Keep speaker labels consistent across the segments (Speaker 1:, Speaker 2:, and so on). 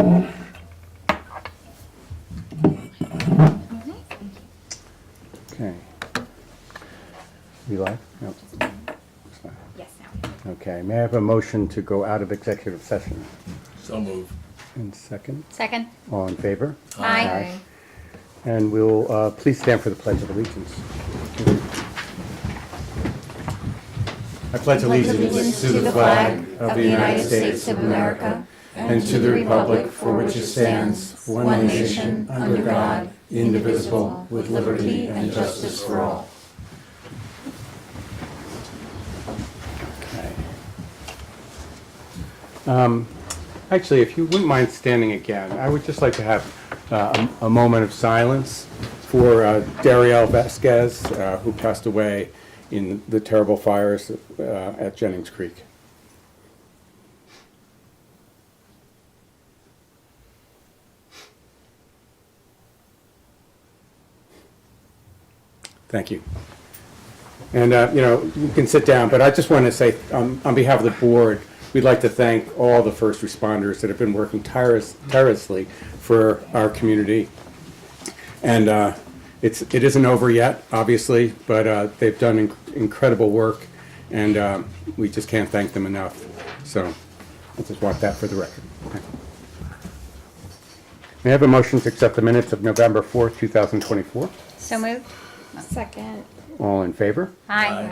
Speaker 1: Okay. We live? No.
Speaker 2: Yes, now.
Speaker 1: Okay, may I have a motion to go out of executive session?
Speaker 3: So move.
Speaker 1: And second,
Speaker 2: Second.
Speaker 1: all in favor?
Speaker 2: Aye.
Speaker 1: And we'll, please stand for the Pledge of Allegiance. I pledge allegiance to the flag of the United States of America and to the republic for which it stands, one nation, under God, indivisible, with liberty and justice for all. Okay. Actually, if you wouldn't mind standing again, I would just like to have a moment of silence for Darielle Vasquez, who passed away in the terrible fires at Jennings Creek. Thank you. And, you can sit down, but I just want to say, on behalf of the board, we'd like to thank all the first responders that have been working tirelessly for our community. And it isn't over yet, obviously, but they've done incredible work, and we just can't thank them enough. So I just want that for the record. May I have a motion to accept the minutes of November 4th, 2024?
Speaker 2: So moved.
Speaker 4: Second.
Speaker 1: All in favor?
Speaker 2: Aye.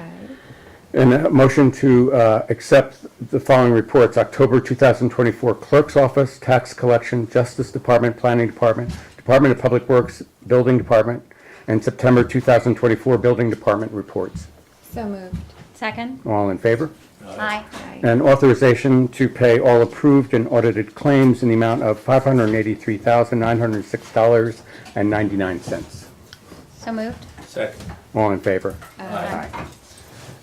Speaker 1: And a motion to accept the following reports: October 2024 Clerk's Office, Tax Collection, Justice Department, Planning Department, Department of Public Works, Building Department, and September 2024 Building Department reports.
Speaker 4: So moved.
Speaker 2: Second.
Speaker 1: All in favor?
Speaker 2: Aye.
Speaker 1: And authorization to pay all approved and audited claims in the amount of $583,906.99.
Speaker 2: So moved.
Speaker 3: Second.
Speaker 1: All in favor?
Speaker 3: Aye.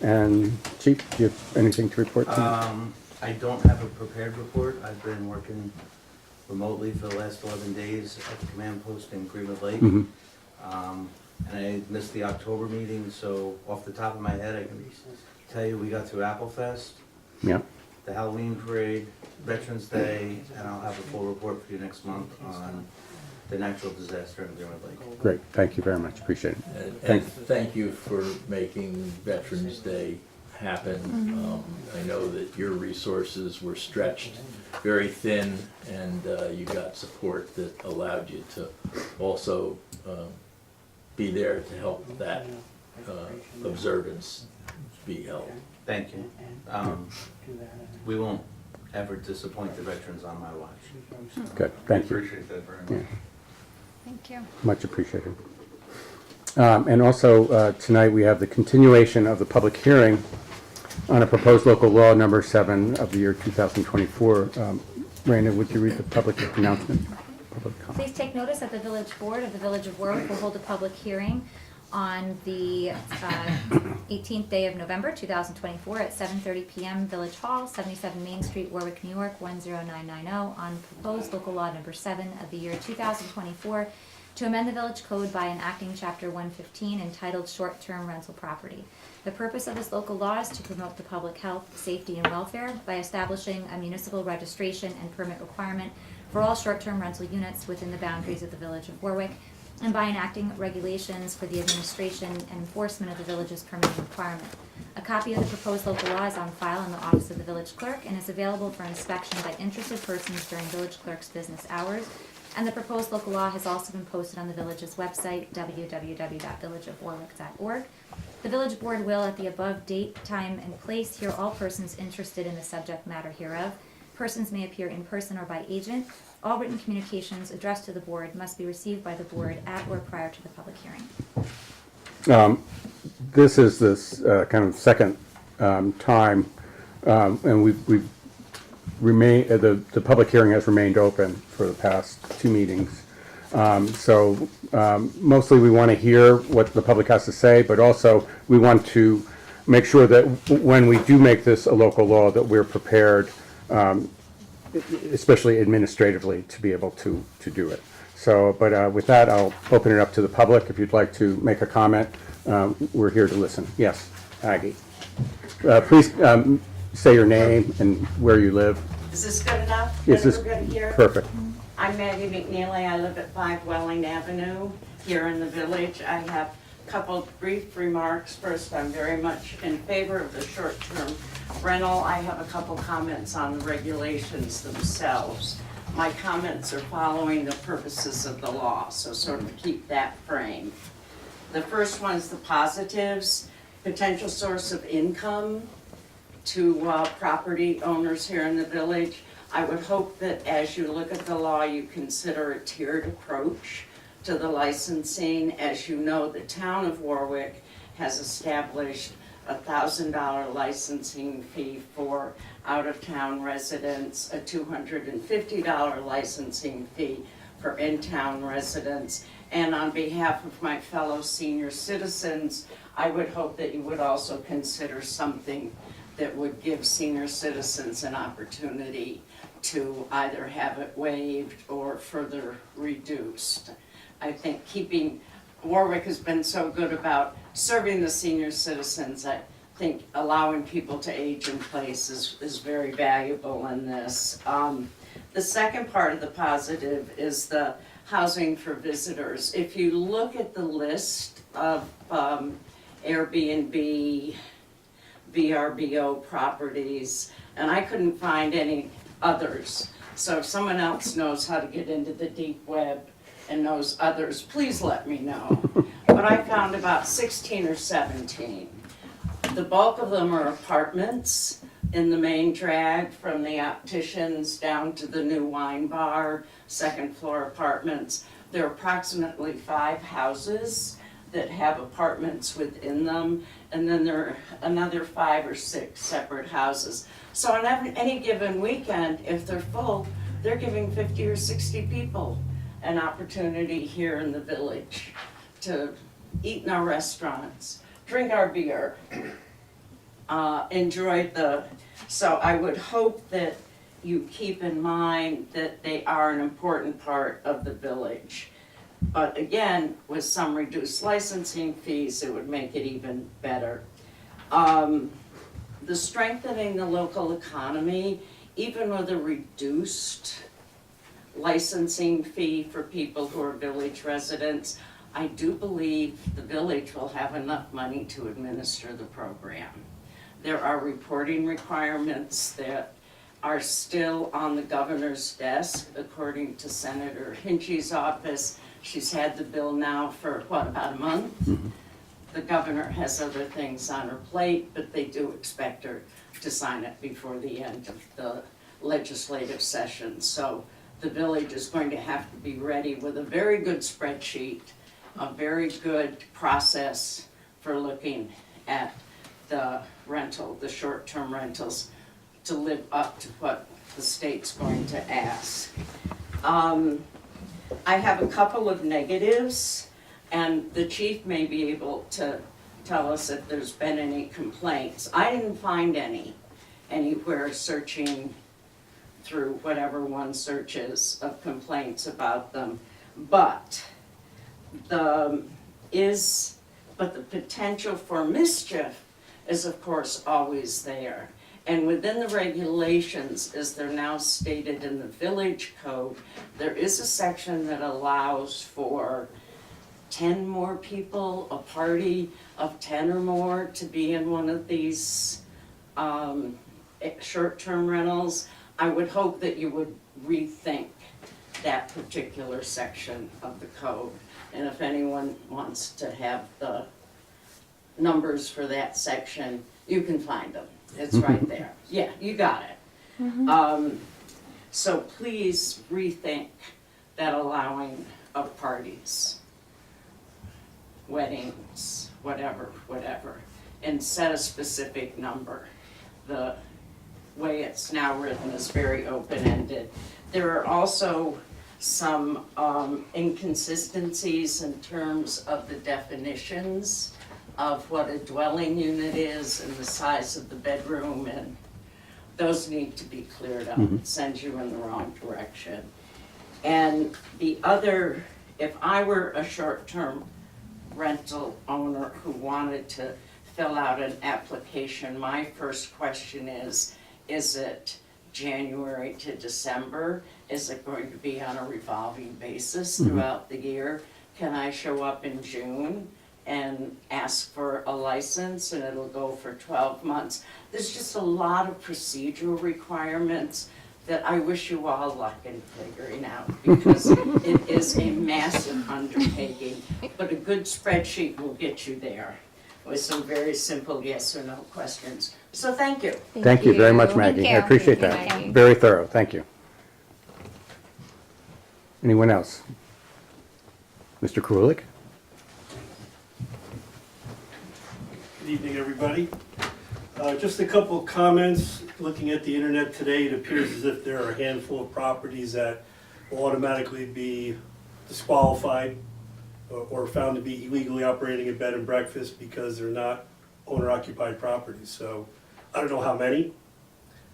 Speaker 1: And Chief, do you have anything to report tonight?
Speaker 5: I don't have a prepared report. I've been working remotely for the last 11 days at the command post in Greenwood Lake.
Speaker 1: Mhm.
Speaker 5: And I missed the October meeting, so off the top of my head, I can tell you we got through Apple Fest,
Speaker 1: Yeah.
Speaker 5: the Halloween parade, Veterans Day, and I'll have a full report for you next month on the natural disaster in Greenwood Lake.
Speaker 1: Great. Thank you very much. Appreciate it.
Speaker 3: And thank you for making Veterans Day happen. I know that your resources were stretched very thin, and you got support that allowed you to also be there to help that observance be held.
Speaker 5: Thank you. We won't ever disappoint the veterans on my watch.
Speaker 1: Good. Thank you.
Speaker 5: Appreciate that very much.
Speaker 2: Thank you.
Speaker 1: Much appreciated. And also, tonight we have the continuation of the public hearing on a proposed local law number 7 of the year 2024. Raina, would you read the public announcement? Public comment?
Speaker 2: Please take notice that the Village Board of the Village of Warwick will hold a public hearing on the 18th day of November 2024 at 7:30 p.m. Village Hall, 77 Main Street, Warwick, New York 10990, on proposed local law number 7 of the year 2024 to amend the village code by enacting chapter 115 entitled short-term rental property. The purpose of this local law is to promote the public health, safety, and welfare by establishing a municipal registration and permit requirement for all short-term rental units within the boundaries of the Village of Warwick, and by enacting regulations for the administration and enforcement of the village's permitting requirement. A copy of the proposed local law is on file in the office of the village clerk and is available for inspection by interested persons during village clerk's business hours. And the proposed local law has also been posted on the village's website, www.villageofwarwick.org. The village board will, at the above date, time, and place, hear all persons interested in the subject matter hereof. Persons may appear in person or by agent. All written communications addressed to the board must be received by the board at or prior to the public hearing.
Speaker 1: This is this kind of second time, and we've remained, the public hearing has remained open for the past 2 meetings. So mostly we want to hear what the public has to say, but also we want to make sure that when we do make this a local law, that we're prepared, especially administratively, to be able to do it. So, but with that, I'll open it up to the public. If you'd like to make a comment, we're here to listen. Yes, Aggie. Please say your name and where you live.
Speaker 6: Is this good enough?
Speaker 1: Is this
Speaker 6: We're good here?
Speaker 1: perfect?
Speaker 6: I'm Maggie McNeely. I live at 5 Welling Avenue here in the village. I have a couple brief remarks. First, I'm very much in favor of the short-term rental. I have a couple comments on the regulations themselves. My comments are following the purposes of the law, so sort of keep that frame. The first one is the positives, potential source of income to property owners here in the village. I would hope that as you look at the law, you consider a tiered approach to the licensing. As you know, the town of Warwick has established a $1,000 licensing fee for out-of-town residents, a $250 licensing fee for in-town residents. And on behalf of my fellow senior citizens, I would hope that you would also consider something that would give senior citizens an opportunity to either have it waived or further reduced. I think Warwick has been so good about serving the senior citizens. I think allowing people to age in place is very valuable in this. The second part of the positive is the housing for visitors. If you look at the list of Airbnb, VRBO properties, and I couldn't find any others. So if someone else knows how to get into the deep web and knows others, please let me know. But I found about 16 or 17. The bulk of them are apartments in the main drag, from the opticians down to the new wine bar, second floor apartments. There are approximately 5 houses that have apartments within them, and then there are another 5 or 6 separate houses. So on any given weekend, if they're full, they're giving 50 or 60 people an opportunity here in the village to eat in our restaurants, drink our beer, so I would hope that you keep in mind that they are an important part of the village. But again, with some reduced licensing fees, it would make it even better. The strengthening the local economy, even with a reduced licensing fee for people who are village residents, I do believe the village will have enough money to administer the program. There are reporting requirements that are still on the governor's desk, according to Senator Hinchy's office. She's had the bill now for, about a month? Mm-hmm. The governor has other things on her plate, but they do expect her to sign it before the end of the legislative session. So the village is going to have to be ready with a very good spreadsheet, a very good process for looking at the short-term rentals, to live up to what the state's going to ask. I have a couple of negatives, and the chief may be able to tell us if there's been any complaints. I didn't find any anywhere searching through whatever one searches of complaints about them, but the potential for mischief is of course always there. And within the regulations, as they're now stated in the village code, there is a section that allows for 10 more people, a party of 10 or more, to be in one of these short-term rentals. I would hope that you would rethink that particular section of the code. And if anyone wants to have the numbers for that section, you can find them. It's right there. Yeah, you got it. Mm-hmm. So please rethink that allowing of parties, weddings, whatever, and set a specific number. The way it's now written is very open-ended. There are also some inconsistencies in terms of the definitions of what a dwelling unit is and the size of the bedroom, and those need to be cleared up. It sends you in the wrong direction. And the other, if I were a short-term rental owner who wanted to fill out an application, my first question is it January to December? Is it going to be on a revolving basis throughout the year? Can I show up in June and ask for a license and it'll go for 12 months? There's just a lot of procedural requirements that I wish you all luck in figuring out, because it is a massive undertaking, but a good spreadsheet will get you there with some very simple yes or no questions. So thank you.
Speaker 1: Thank you very much,
Speaker 4: Thank
Speaker 1: Maggie. I
Speaker 4: you.
Speaker 1: appreciate
Speaker 4: Thank
Speaker 1: that.
Speaker 4: you, Maggie.
Speaker 1: Very thorough, thank you. Anyone else? Mr. Kulik?
Speaker 7: Good evening, everybody. Just a couple of comments. Looking at the internet today, it appears as if there are a handful of properties that will automatically be disqualified or found to be illegally operating a bed and breakfast because they're not owner-occupied properties. So I don't know how many,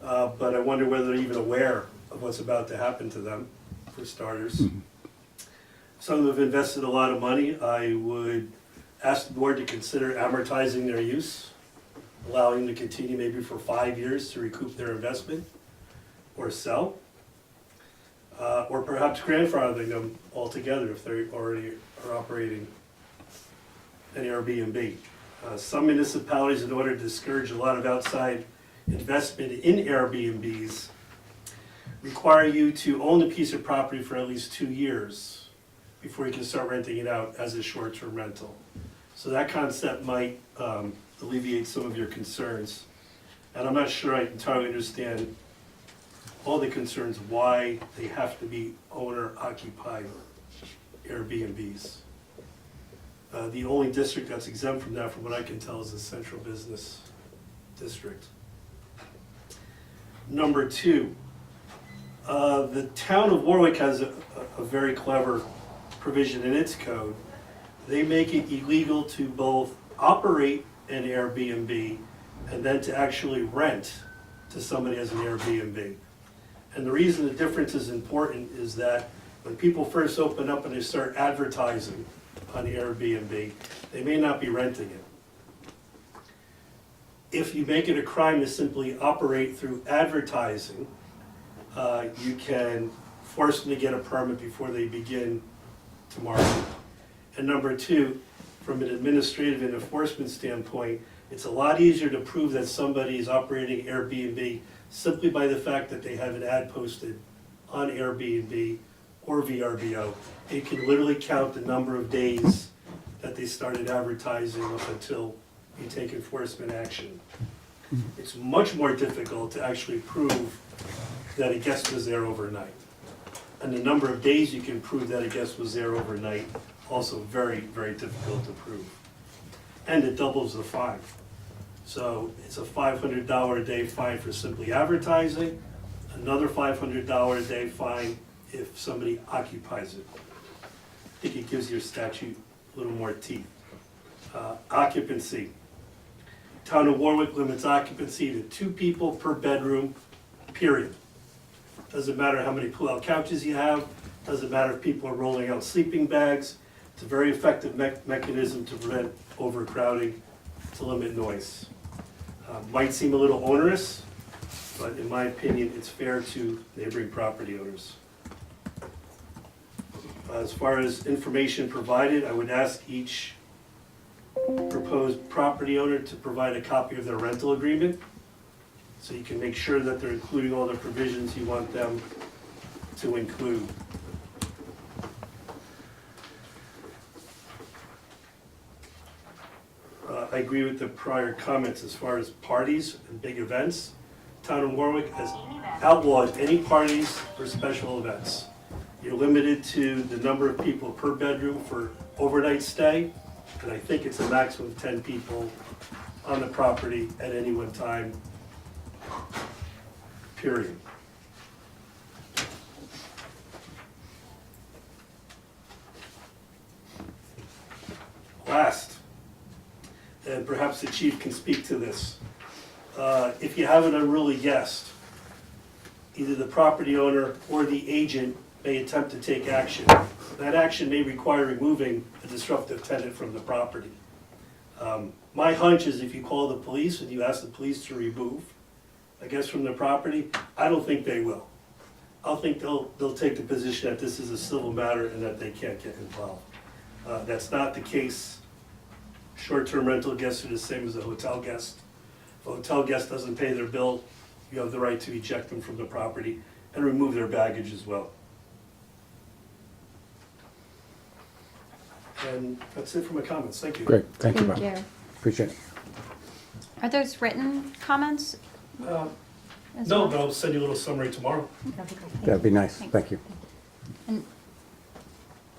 Speaker 7: but I wonder whether they're even aware of what's about to happen to them, for starters. Some of them have invested a lot of money. I would ask the board to consider amortizing their use, allowing them to continue maybe for 5 years to recoup their investment or sell. Or perhaps grandfathering them altogether if they already are operating an Airbnb. Some municipalities, in order to discourage a lot of outside investment in Airbnbs, require you to own a piece of property for at least 2 years before you can start renting it out as a short-term rental. So that concept might alleviate some of your concerns. And I'm not sure I entirely understand all the concerns why they have to be owner-occupied Airbnbs. The only district that's exempt from that, from what I can tell, is the Central Business District. Number two, the town of Warwick has a very clever provision in its code. They make it illegal to both operate an Airbnb and then to actually rent to somebody as an Airbnb. And the reason the difference is important is that when people first open up and they start advertising on Airbnb, they may not be renting it. If you make it a crime to simply operate through advertising, you can force them to get a permit before they begin to market. And number two, from an administrative and enforcement standpoint, it's a lot easier to prove that somebody is operating Airbnb simply by the fact that they have an ad posted on Airbnb or VRBO. You can literally count the number of days that they started advertising up until you take enforcement action. It's much more difficult to actually prove that a guest was there overnight. And the number of days you can prove that a guest was there overnight, also very, very difficult to prove. And it doubles the fine. So it's a $500 a day fine for simply advertising, another $500 a day fine if somebody occupies it. I think it gives your statute a little more teeth. Occupancy. Town of Warwick limits occupancy to 2 people per bedroom, period. Doesn't matter how many pull-out couches you have, doesn't matter if people are rolling out sleeping bags. It's a very effective mechanism to prevent overcrowding, to limit noise. Might seem a little onerous, but in my opinion, it's fair to neighboring property owners. As far as information provided, I would ask each proposed property owner to provide a copy of their rental agreement, so you can make sure that they're including all the provisions you want them to include. I agree with the prior comments as far as parties and big events. Town of Warwick has outlawed any parties for special events. You're limited to the number of people per bedroom for overnight stay, and I think it's a maximum of 10 people on the property at any one time, period. Last, and perhaps the chief can speak to this. If you have an unruly guest, either the property owner or the agent may attempt to take action. That action may require removing a disruptive tenant from the property. My hunch is if you call the police and you ask the police to remove a guest from the property, I don't think they will. I'll think they'll take the position that this is a civil matter and that they can't get involved. That's not the case. Short-term rental guests are the same as a hotel guest. If a hotel guest doesn't pay their bill, you have the right to eject them from the property and remove their baggage as well. And that's it for my comments. Thank you.
Speaker 1: Great, thank you, Bob.
Speaker 4: Thank you.
Speaker 1: Appreciate it.
Speaker 8: Are those written comments? as
Speaker 7: No,
Speaker 8: well?
Speaker 7: but I'll send you a little summary tomorrow.
Speaker 2: That'd be great. Thank
Speaker 1: That'd
Speaker 2: you.
Speaker 1: be nice,
Speaker 2: Thanks.
Speaker 1: thank you.
Speaker 8: And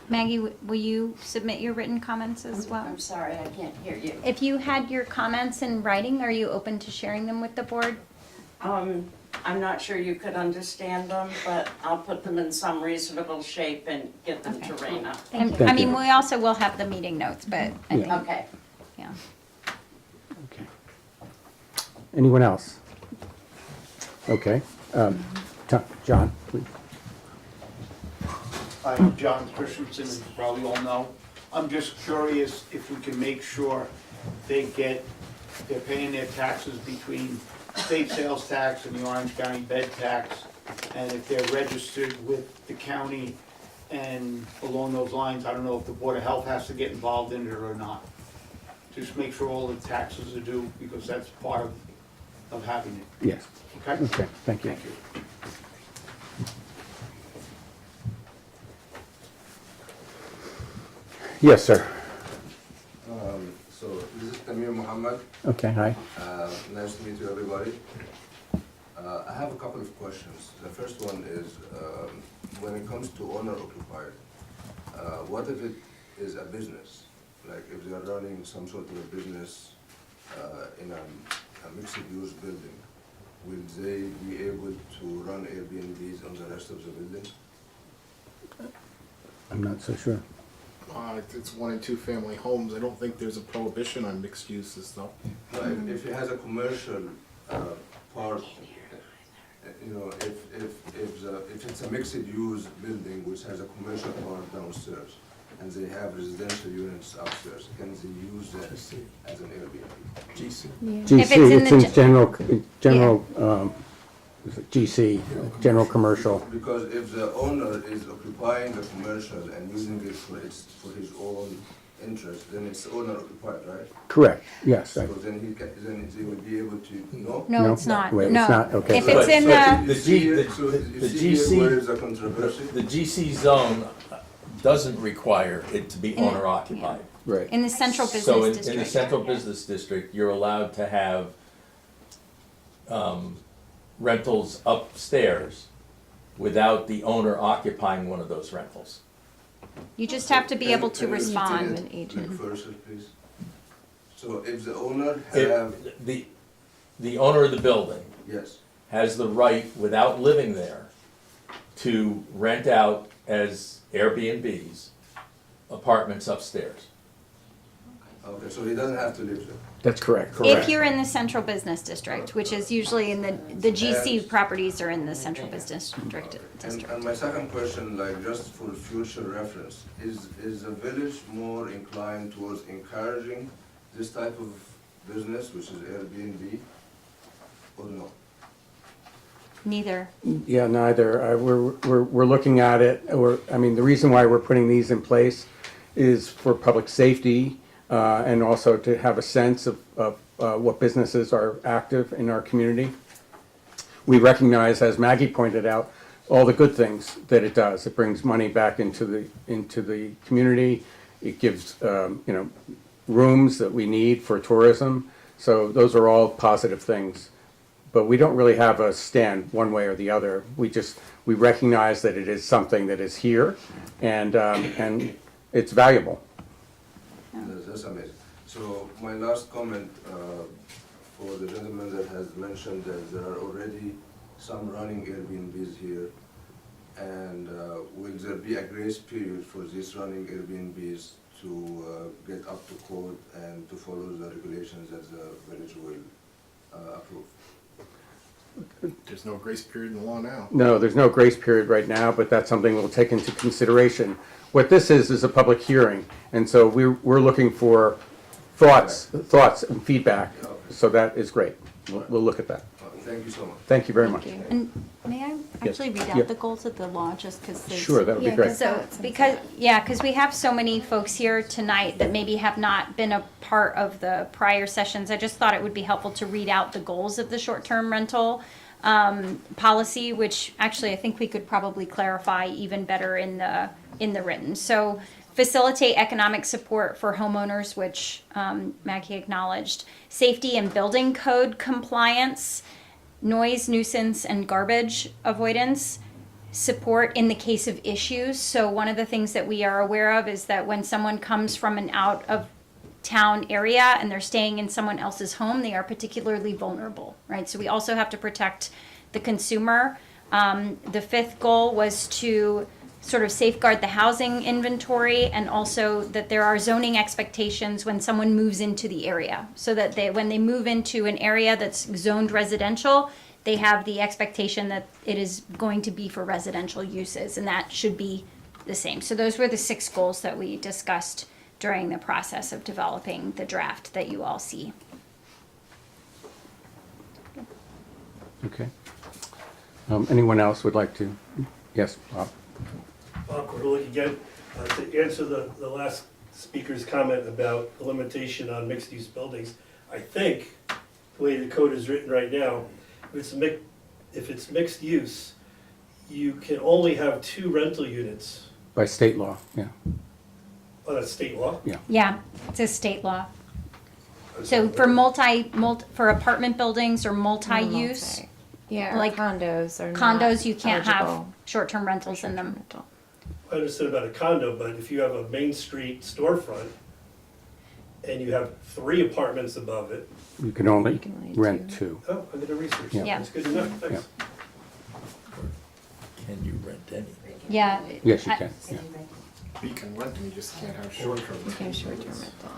Speaker 8: Maggie, will you submit your written comments as well?
Speaker 6: I'm sorry, I can't hear you.
Speaker 8: If you had your comments in writing, are you open to sharing them with the board?
Speaker 6: I'm not sure you could understand them, but I'll put them in some reasonable shape and get them to
Speaker 8: Okay.
Speaker 6: Raina.
Speaker 2: Thank you.
Speaker 1: Thank
Speaker 8: I mean,
Speaker 1: you.
Speaker 8: we also will have the meeting notes, but I think,
Speaker 6: Okay.
Speaker 8: yeah.
Speaker 1: Okay. Anyone else? Okay, John, please.
Speaker 9: Hi, John Christensen, as you probably all know. I'm just curious if we can make sure they're paying their taxes between state sales tax and the Orange County bed tax, and if they're registered with the county, and along those lines, I don't know if the Board of Health has to get involved in it or not. Just make sure all the taxes are due, because that's part of having it,
Speaker 1: Yes,
Speaker 9: okay?
Speaker 1: okay, thank you.
Speaker 9: Thank you.
Speaker 1: Yes, sir.
Speaker 10: So this is Tamir Muhammad.
Speaker 1: Okay, hi.
Speaker 10: Nice to meet you, everybody. I have a couple of questions. The first one is, when it comes to owner occupied, what if it is a business? Like if they are running some sort of a business in a mixed-use building, will they be able to run Airbnbs on the rest of the building?
Speaker 1: I'm not so sure.
Speaker 11: It's 1 and 2 family homes. I don't think there's a prohibition on mixed uses though.
Speaker 10: No, if it has a commercial part, you know, if it's a mixed-use building which has a commercial part downstairs, and they have residential units upstairs, can they use that as an Airbnb?
Speaker 11: GC.
Speaker 1: GC,
Speaker 8: If it's in
Speaker 1: it's
Speaker 8: the
Speaker 1: in
Speaker 8: ge-
Speaker 1: general, is it GC, general commercial.
Speaker 10: Because if the owner is occupying the commercial and using it for his own interest, then it's owner occupied, right?
Speaker 1: Correct, yes.
Speaker 10: So then he will be able to, no?
Speaker 8: No,
Speaker 1: No?
Speaker 8: it's not.
Speaker 1: Wait, it's
Speaker 8: No.
Speaker 1: not? Okay.
Speaker 8: If it's in
Speaker 3: So
Speaker 8: the,
Speaker 3: The G,
Speaker 10: So
Speaker 3: the
Speaker 10: you see
Speaker 3: GC
Speaker 10: here where is the controversy?
Speaker 3: The GC zone doesn't require it to be
Speaker 8: In the-
Speaker 3: owner occupied.
Speaker 1: Right.
Speaker 8: in the central
Speaker 3: So
Speaker 8: business
Speaker 3: in the
Speaker 8: district.
Speaker 3: central business district, you're allowed to have rentals upstairs without the owner occupying one of those rentals.
Speaker 8: You just have to be able to
Speaker 10: Can you
Speaker 8: respond.
Speaker 10: repeat it McPherson, please? So if the owner
Speaker 3: If
Speaker 10: have,
Speaker 3: the owner of the building
Speaker 10: yes,
Speaker 3: has the right, without living there, to rent out as Airbnbs apartments upstairs.
Speaker 10: okay, so he doesn't have to live there.
Speaker 1: That's correct.
Speaker 8: If you're in the central business district, which is usually in the GC properties are in the central business district.
Speaker 10: And my second question, like just for future reference, is the village more inclined towards encouraging this type of business, which is Airbnb, or no?
Speaker 8: Neither.
Speaker 1: Yeah, neither. We're looking at it, I mean, the reason why we're putting these in place is for public safety, and also to have a sense of what businesses are active in our community. We recognize, as Maggie pointed out, all the good things that it does. It brings money back into the community. It gives, rooms that we need for tourism. So those are all positive things. But we don't really have a stand one way or the other. We recognize that it is something that is here, and it's valuable.
Speaker 10: That's amazing. So my last comment for the gentleman that has mentioned that there are already some running Airbnbs here, and will there be a grace period for these running Airbnbs to get up to code and to follow the regulations that the village will approve?
Speaker 11: There's no grace period in the law now.
Speaker 1: No, there's no grace period right now, but that's something we'll take into consideration. What this is a public hearing, and so we're looking for thoughts and feedback, so that is great. We'll look at that.
Speaker 10: Thank you so much.
Speaker 1: Thank you very much.
Speaker 8: Thank you. And may actually read
Speaker 1: Yeah.
Speaker 8: out the goals of the law just because there's.
Speaker 1: Sure, that would be
Speaker 4: Yeah,
Speaker 1: great.
Speaker 4: 'cause-
Speaker 8: So, because we have so many folks here tonight that maybe have not been a part of the prior sessions, I just thought it would be helpful to read out the goals of the short-term rental policy, which actually I think we could probably clarify even better in the written. So, facilitate economic support for homeowners, which Maggie acknowledged. Safety and building code compliance, noise, nuisance, and garbage avoidance. Support in the case of issues. So one of the things that we are aware of is that when someone comes from an out of town area and they're staying in someone else's home, they are particularly vulnerable, right? So we also have to protect the consumer. The fifth goal was to sort of safeguard the housing inventory, and also that there are zoning expectations when someone moves into the area, so that when they move into an area that's zoned residential, they have the expectation that it is going to be for residential uses, and that should be the same. So those were the 6 goals that we discussed during the process of developing the draft that you all see.
Speaker 1: Okay. Anyone else would like to? Yes, Bob.
Speaker 7: Bob Cordulic again. To answer the last speaker's comment about the limitation on mixed-use buildings, I think the way the code is written right now, if it's mixed use, you can only have 2 rental units.
Speaker 1: By state law, yeah.
Speaker 7: Oh, that's state law?
Speaker 8: Yeah, it's a state law. So for for apartment buildings or multi-use,
Speaker 4: Yeah, or
Speaker 8: like
Speaker 4: condos or
Speaker 8: condos, you can't have short-term rentals in them.
Speaker 7: I understood about a condo, but if you have a Main Street storefront and you have 3 apartments above it,
Speaker 1: You can only
Speaker 4: can only
Speaker 1: rent
Speaker 4: do-
Speaker 1: 2.
Speaker 7: oh, I'm gonna research
Speaker 1: Yeah.
Speaker 7: that.
Speaker 8: Yeah.
Speaker 7: That's good enough, thanks.
Speaker 3: Can you rent any?
Speaker 8: Yeah.
Speaker 1: Yes, you
Speaker 8: I-
Speaker 1: can, yeah.
Speaker 11: You can rent them, you just can't have short-term.
Speaker 4: You can short-term rental.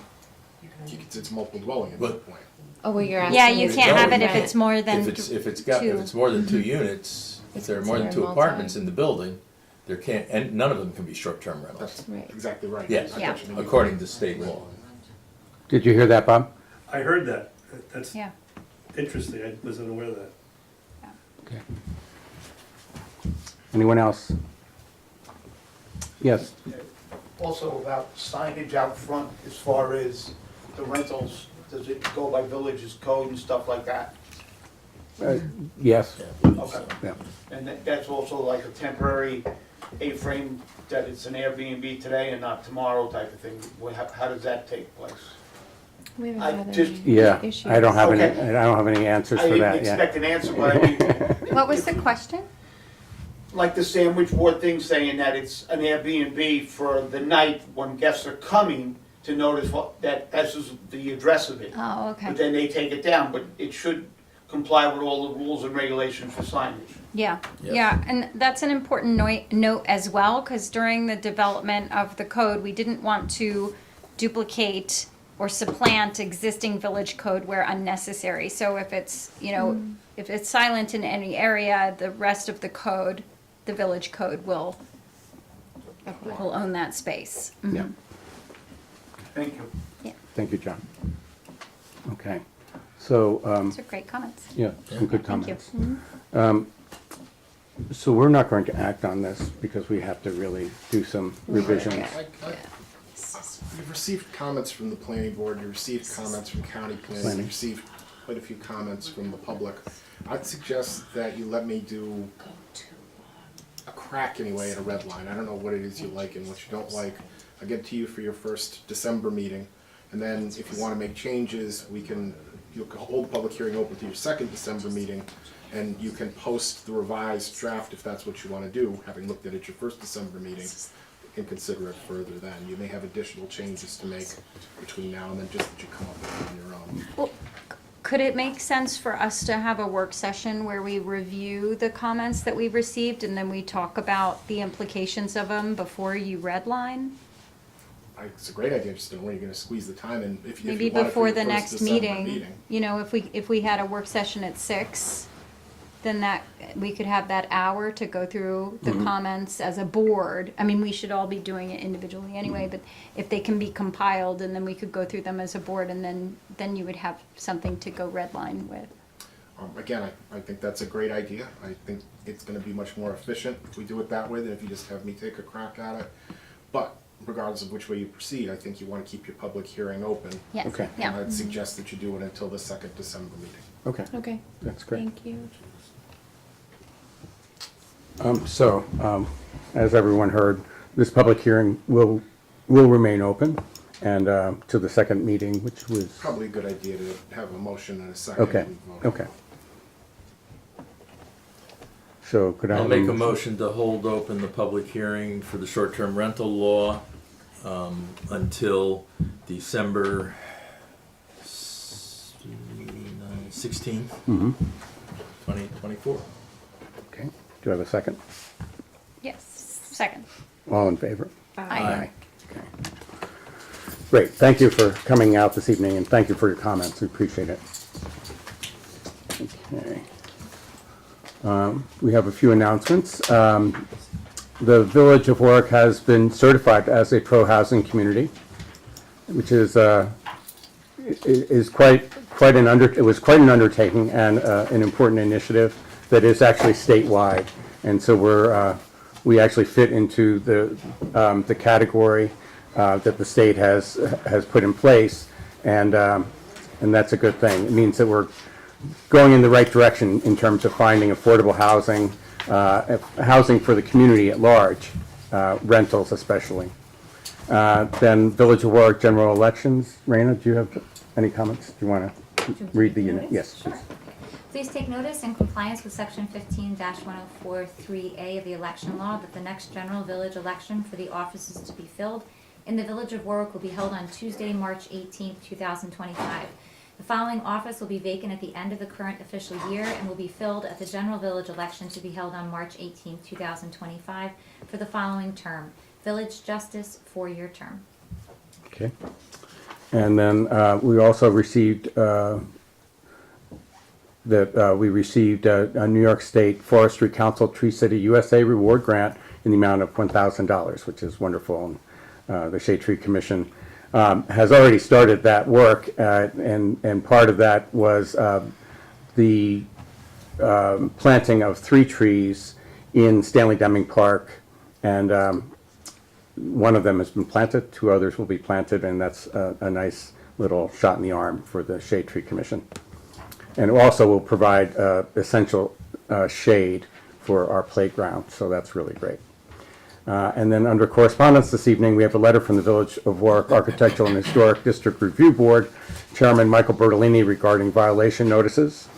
Speaker 11: It's multiple dwelling at that point.
Speaker 4: Oh, well, you're asking.
Speaker 8: Yeah, you
Speaker 4: me
Speaker 8: can't
Speaker 4: to
Speaker 8: have it if
Speaker 4: rent.
Speaker 8: it's more than
Speaker 3: If it's more than 2 units, if there are more than 2
Speaker 4: considered multi.
Speaker 3: apartments in the building, there can't, and none of them can be short-term rentals.
Speaker 11: That's
Speaker 4: Right.
Speaker 11: exactly right.
Speaker 3: Yes,
Speaker 11: I
Speaker 8: Yeah.
Speaker 11: got you.
Speaker 3: according to state law.
Speaker 1: Did you hear that, Bob?
Speaker 7: I heard that. That's
Speaker 8: Yeah.
Speaker 7: interesting. I wasn't aware of that.
Speaker 1: Okay. Anyone else? Yes,
Speaker 9: Also about signage out front as far as the rentals, does it go by village's code and stuff like that?
Speaker 1: yes,
Speaker 9: Okay.
Speaker 1: yeah.
Speaker 9: And that's also like a temporary A-frame, that it's an Airbnb today and not tomorrow type of thing? How does that take place?
Speaker 4: We haven't
Speaker 9: I
Speaker 4: had
Speaker 9: just-
Speaker 4: any
Speaker 1: Yeah,
Speaker 4: issues.
Speaker 1: I don't have any,
Speaker 9: Okay.
Speaker 1: I don't have any answers
Speaker 9: I
Speaker 1: for
Speaker 9: didn't
Speaker 1: that yet.
Speaker 9: expect an answer, but I mean,
Speaker 8: What was the question?
Speaker 9: like the sandwich board thing saying that it's an Airbnb for the night when guests are coming to notice that this is the address of it.
Speaker 8: Oh, okay.
Speaker 9: But then they take it down, but it should comply with all the rules and regulations for signage.
Speaker 8: Yeah,
Speaker 3: Yep.
Speaker 8: yeah, and that's an important note as well, because during the development of the code, we didn't want to duplicate or supplant existing village code where unnecessary. So if it's, if it's silent in any area, the rest of the code, the village code will own that space.
Speaker 1: Yeah.
Speaker 9: Thank you.
Speaker 1: Thank you, John. Okay, so,
Speaker 8: Those are great comments.
Speaker 1: yeah, some good
Speaker 8: Thank you.
Speaker 1: comments. So we're not going to act on this because we have to really do some revisions.
Speaker 11: You've received comments from the planning board, you received comments from county planning,
Speaker 1: Planning.
Speaker 11: you received quite a few comments from the public. I'd suggest that you let me do a crack anyway at a red line. I don't know what it is you like and what you don't like. I'll get to you for your first December meeting, and then if you wanna make changes, you'll hold the public hearing open to your second December meeting, and you can post the revised draft if that's what you wanna do, having looked at it your first December meeting, and consider it further then. You may have additional changes to make between now and then, just that you come up with on your own.
Speaker 8: Well, could it make sense for us to have a work session where we review the comments that we've received and then we talk about the implications of them before you redline?
Speaker 11: It's a great idea, just don't know when you're gonna squeeze the time in, if you want
Speaker 8: Maybe
Speaker 11: it for
Speaker 8: before
Speaker 11: your
Speaker 8: the
Speaker 11: first
Speaker 8: next
Speaker 11: December
Speaker 8: meeting, if we had a work session at 6, then we could have that hour to go through the comments as a board. I mean, we should all be doing it individually anyway, but if they can be compiled, and then we could go through them as a board, and then you would have something to go redline with.
Speaker 11: Again, I think that's a great idea. I think it's gonna be much more efficient if we do it that way than if you just have me take a crack at it. But regardless of which way you proceed, I think you wanna keep your public hearing open.
Speaker 8: Yes,
Speaker 1: Okay.
Speaker 11: And
Speaker 8: yeah.
Speaker 11: I'd suggest that you do it until the second December meeting.
Speaker 1: Okay,
Speaker 4: Okay,
Speaker 1: that's great.
Speaker 4: thank you.
Speaker 1: As everyone heard, this public hearing will remain open and to the second meeting, which was,
Speaker 11: Probably a good idea to have a motion and a second.
Speaker 1: okay,
Speaker 11: and vote.
Speaker 1: okay. So could I?
Speaker 3: I'll
Speaker 1: have
Speaker 3: make a motion to hold open the public hearing for the short-term rental law until December 16th,
Speaker 1: Mhm.
Speaker 3: 2024.
Speaker 1: Okay, do I have a second?
Speaker 8: Yes, second.
Speaker 1: All in favor?
Speaker 8: Aye.
Speaker 1: Okay. Great, thank you for coming out this evening, and thank you for your comments, we appreciate it. Okay. We have a few announcements. The Village of Warwick has been certified as a pro-housing community, which is quite an undertaking and an important initiative that is actually statewide. And so we actually fit into the category that the state has put in place, and that's a good thing. It means that we're going in the right direction in terms of finding affordable housing, housing for the community at large, rentals especially. Then Village of Warwick general elections. Raina, do you have any comments? Do you want to read the unit? Yes, please.
Speaker 2: Please take notice in compliance with section 15-1043A of the election law that the next general village election for the offices to be filled in the Village of Warwick will be held on Tuesday, March 18th, 2025. The following office will be vacant at the end of the current official year and will be filled at the general village election to be held on March 18th, 2025 for the following term. Village Justice, 4-year term.
Speaker 1: Okay. And then we also received a New York State Forestry Council Tree City USA Reward Grant in the amount of $1,000, which is wonderful. And the Shade Tree Commission has already started that work, and part of that was the planting of 3 trees in Stanley Deming Park, and one of them has been planted, 2 others will be planted, and that's a nice little shot in the arm for the Shade Tree Commission. And it also will provide essential shade for our playground, so that's really great. And then under correspondence this evening, we have a letter from the Village of Warwick Architectural and Historic District Review Board, Chairman Michael Bertolini, regarding violation notices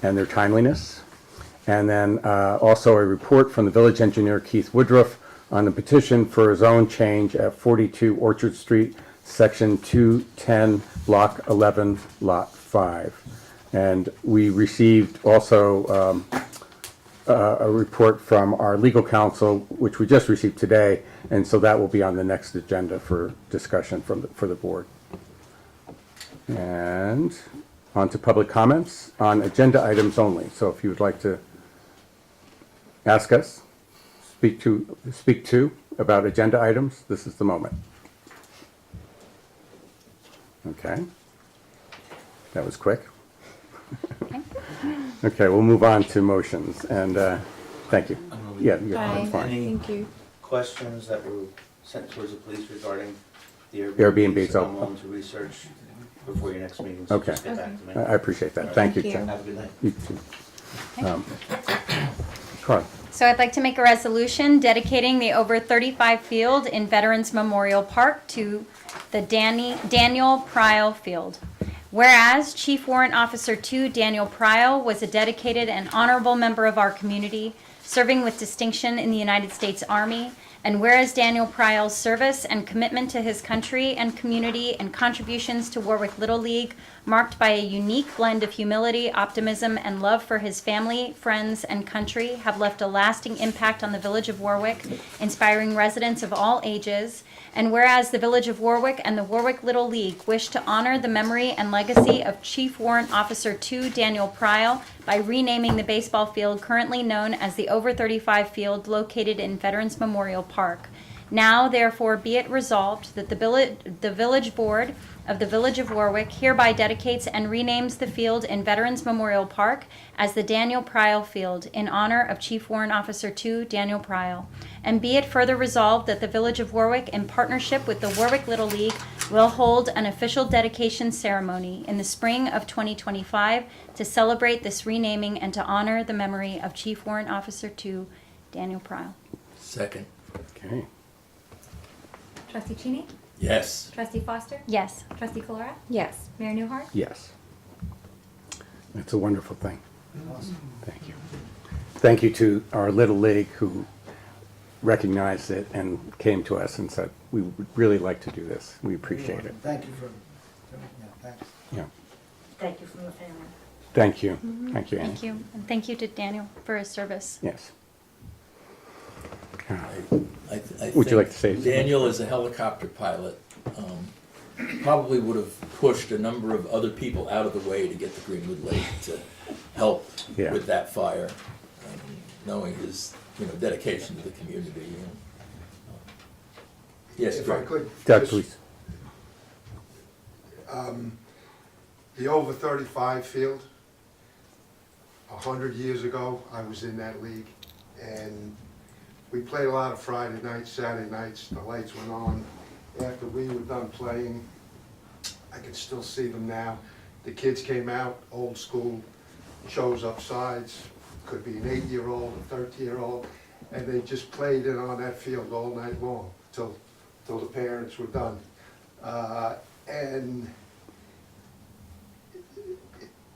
Speaker 1: and their timeliness. And then also a report from the village engineer Keith Woodruff on the petition for a zone change at 42 Orchard Street, Section 210, Block 11, Lot 5. And we received also a report from our legal counsel, which we just received today, and so that will be on the next agenda for discussion for the board. And on to public comments on agenda items only. So if you would like to ask us, speak to about agenda items, this is the moment. Okay. That was quick. Okay, we'll move on to motions, and thank you. Yeah,
Speaker 4: Bye,
Speaker 1: that's fine.
Speaker 4: thank you.
Speaker 5: Questions that were sent towards the police regarding the
Speaker 1: Airbnbs,
Speaker 5: Airbnbs,
Speaker 1: oh.
Speaker 5: I'm willing to research before your next meeting, so
Speaker 1: Okay.
Speaker 5: just get back to me.
Speaker 1: I appreciate that. Thank you,
Speaker 4: Thank you.
Speaker 1: Jen.
Speaker 5: Have a good night.
Speaker 1: You too. Carl,
Speaker 8: So I'd like to make a resolution dedicating the over 35 field in Veterans Memorial Park to the Daniel Pryal Field. Whereas Chief Warrant Officer 2 Daniel Pryal was a dedicated and honorable member of our community, serving with distinction in the United States Army, and whereas Daniel Pryal's service and commitment to his country and community and contributions to Warwick Little League, marked by a unique blend of humility, optimism, and love for his family, friends, and country, have left a lasting impact on the Village of Warwick, inspiring residents of all ages. And whereas the Village of Warwick and the Warwick Little League wish to honor the memory and legacy of Chief Warrant Officer 2 Daniel Pryal by renaming the baseball field currently known as the Over 35 Field located in Veterans Memorial Park. Now therefore be it resolved that the Village Board of the Village of Warwick hereby dedicates and renames the field in Veterans Memorial Park as the Daniel Pryal Field in honor of Chief Warrant Officer 2 Daniel Pryal. And be it further resolved that the Village of Warwick, in partnership with the Warwick Little League, will hold an official dedication ceremony in the spring of 2025 to celebrate this renaming and to honor the memory of Chief Warrant Officer 2 Daniel Pryal.
Speaker 3: Second.
Speaker 1: Okay.
Speaker 2: Trustee Cheney?
Speaker 3: Yes.
Speaker 2: Trustee Foster?
Speaker 8: Yes.
Speaker 2: Trustee Flora?
Speaker 4: Yes.
Speaker 2: Mayor Newhart?
Speaker 1: Yes. It's a wonderful thing. Thank you. Thank you to our Little League who recognized it and came to us and said, we would really like to do this. We appreciate it.
Speaker 12: Thank you for, thanks.
Speaker 1: Yeah.
Speaker 6: Thank you from the family.
Speaker 1: Thank you. Thank you, Annie.
Speaker 8: Thank you. And thank you to Daniel for his service.
Speaker 1: Yes.
Speaker 3: I
Speaker 1: Would you like
Speaker 3: think
Speaker 1: to say something?
Speaker 3: Daniel, as a helicopter pilot, probably would have pushed a number of other people out of the way to get to Greenwood Lake to help
Speaker 1: Yeah.
Speaker 3: with that fire, knowing his, dedication to the community. Yes,
Speaker 12: If I
Speaker 3: Greg.
Speaker 12: could.
Speaker 1: Doug,
Speaker 12: just,
Speaker 1: please.
Speaker 12: The over 35 field, 100 years ago, I was in that league, and we played a lot of Friday nights, Saturday nights, the lights went on. After we were done playing, I can still see them now. The kids came out, old school, shows up sides, could be an 8-year-old, a 13-year-old, and they just played it on that field all night long till the parents were done. And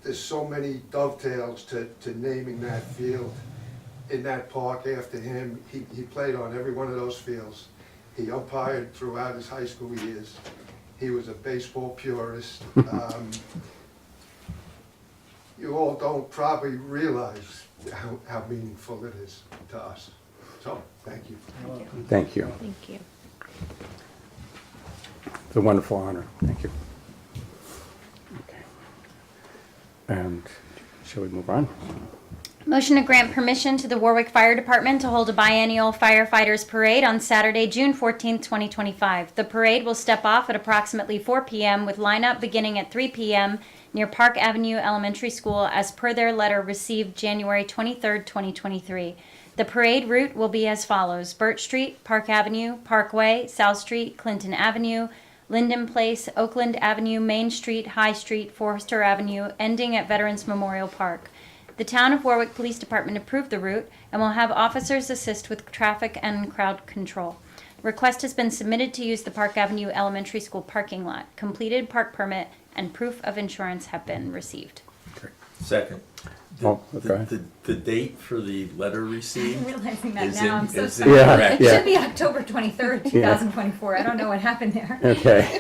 Speaker 12: there's so many dovetails to naming that field in that park after him. He played on every one of those fields. He umpired throughout his high school years. He was a baseball purist. You all don't probably realize how meaningful it is to us. So, thank you.
Speaker 1: Thank you.
Speaker 8: Thank you.
Speaker 1: It's a wonderful honor. Thank you. Okay. And shall we move on?
Speaker 8: Motion to grant permission to the Warwick Fire Department to hold a biennial firefighters parade on Saturday, June 14th, 2025. The parade will step off at approximately 4 p.m. with lineup beginning at 3 p.m. near Park Avenue Elementary School as per their letter received January 23rd, 2023. The parade route will be as follows: Birch Street, Park Avenue, Parkway, South Street, Clinton Avenue, Linden Place, Oakland Avenue, Main Street, High Street, Forrester Avenue, ending at Veterans Memorial Park. The Town of Warwick Police Department approved the route and will have officers assist with traffic and crowd control. Request has been submitted to use the Park Avenue Elementary School parking lot. Completed park permit and proof of insurance have been received.
Speaker 3: Second.
Speaker 1: Oh, okay.
Speaker 3: The date for the letter
Speaker 2: I'm
Speaker 3: received
Speaker 2: realizing that
Speaker 3: is
Speaker 2: now. I'm so
Speaker 3: is
Speaker 2: sorry.
Speaker 1: Yeah,
Speaker 3: incorrect.
Speaker 2: It
Speaker 1: yeah.
Speaker 2: should be October 23rd, 2024. I don't know what happened there.
Speaker 1: Okay.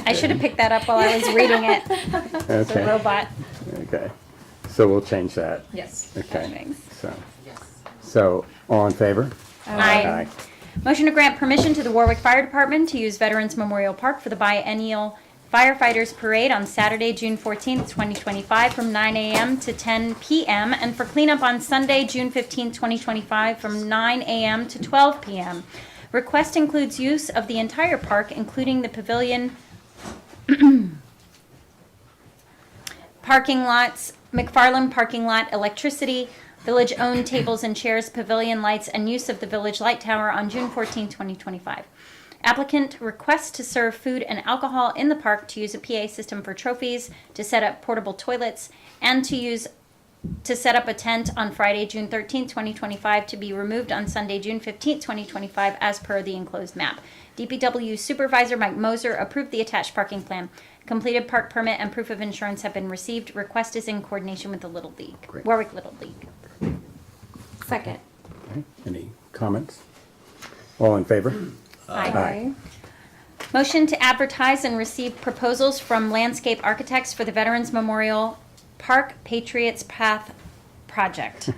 Speaker 8: I should have picked that up while I was reading it. It's a
Speaker 1: Okay.
Speaker 8: robot.
Speaker 1: Okay. So we'll change that.
Speaker 2: Yes.
Speaker 1: Okay.
Speaker 8: Thanks.
Speaker 1: So all in favor?
Speaker 8: Aye. Motion to grant permission to the Warwick Fire Department to use Veterans Memorial Park for the biennial Firefighters Parade on Saturday, June 14th, 2025 from 9 a.m. to 10 p.m. and for cleanup on Sunday, June 15th, 2025 from 9 a.m. to 12 p.m. Request includes use of the entire park, including the pavilion, parking lots, McFarland parking lot, electricity, village-owned tables and chairs, pavilion lights, and use of the village light tower on June 14, 2025. Applicant requests to serve food and alcohol in the park, to use a PA system for trophies, to set up portable toilets, and to set up a tent on Friday, June 13, 2025, to be removed on Sunday, June 15, 2025, as per the enclosed map. DPW Supervisor Mike Moser approved the attached parking plan. Completed park permit and proof of insurance have been received. Request is in coordination with the Little League,
Speaker 1: Great.
Speaker 8: Warwick Little League.
Speaker 4: Second.
Speaker 1: Okay. Any comments? All in favor? Aye.
Speaker 8: Motion to advertise and receive proposals from landscape architects for the Veterans Memorial Park Patriots Path project.
Speaker 3: Say